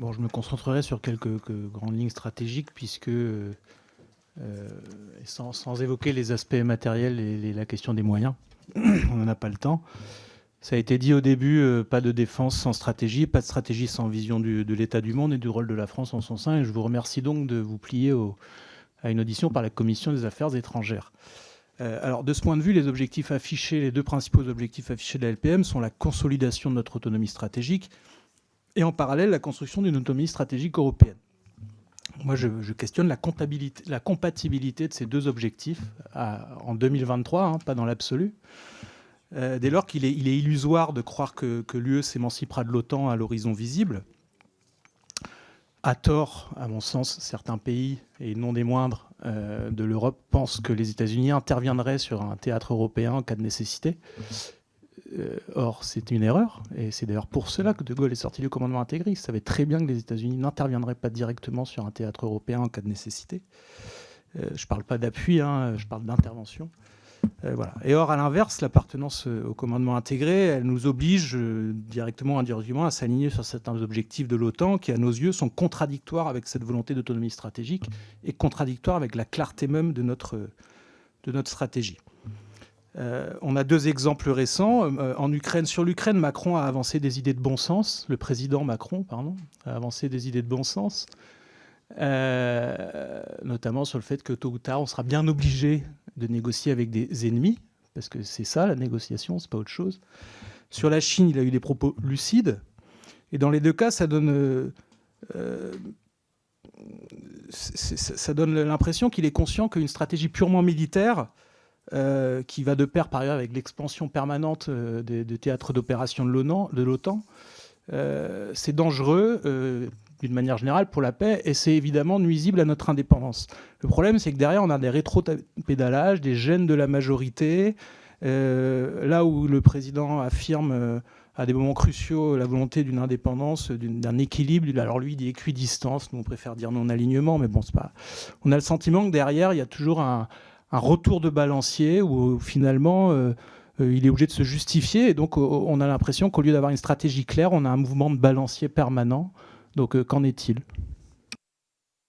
Bon, je me concentrerai sur quelques grandes lignes stratégiques, puisque, sans évoquer les aspects matériels et la question des moyens, on n'en a pas le temps. Ça a été dit au début, pas de défense sans stratégie, pas de stratégie sans vision de l'état du monde et du rôle de la France en son sein. Et je vous remercie donc de vous plier à une audition par la Commission des Affaires étrangères. Alors, de ce point de vue, les objectifs affichés, les deux principaux objectifs affichés de la LPM sont la consolidation de notre autonomie stratégique et en parallèle la construction d'une autonomie stratégique européenne. Moi, je questionne la compatibilité de ces deux objectifs en 2023, hein, pas dans l'absolu. Dès lors qu'il est illusoire de croire que l'UE s'émancipera de l'OTAN à l'horizon visible. À tort, à mon sens, certains pays, et non des moindres, de l'Europe pensent que les États-Unis interviendraient sur un théâtre européen en cas de nécessité. Or, c'est une erreur, et c'est d'ailleurs pour cela que De Gaulle est sorti du commandement intégré. Il savait très bien que les États-Unis n'interviendraient pas directement sur un théâtre européen en cas de nécessité. Je ne parle pas d'appui, hein, je parle d'intervention. Voilà. Et or, à l'inverse, l'appartenance au commandement intégré, elle nous oblige directement ou indirectement à s'aligner sur certains objectifs de l'OTAN qui, à nos yeux, sont contradictoires avec cette volonté d'autonomie stratégique et contradictoires avec la clarté même de notre stratégie. On a deux exemples récents. Sur l'Ukraine, Macron a avancé des idées de bon sens. Le président Macron, pardon, a avancé des idées de bon sens, notamment sur le fait que tôt ou tard, on sera bien obligé de négocier avec des ennemis, parce que c'est ça la négociation, c'est pas autre chose. Sur la Chine, il a eu des propos lucides, et dans les deux cas, ça donne l'impression qu'il est conscient qu'une stratégie purement militaire, qui va de pair par ailleurs avec l'expansion permanente des théâtres d'opération de l'OTAN, c'est dangereux d'une manière générale pour la paix, et c'est évidemment nuisible à notre indépendance. Le problème, c'est que derrière, on a des rétro-pédalages, des gènes de la majorité, là où le président affirme à des moments cruciaux la volonté d'une indépendance, d'un équilibre. Alors lui, il dit équidistance, nous on préfère dire non-alignement, mais bon, c'est pas... On a le sentiment que derrière, il y a toujours un retour de balancier où finalement il est obligé de se justifier, et donc on a l'impression qu'au lieu d'avoir une stratégie claire, on a un mouvement de balancier permanent. Donc qu'en est-il ?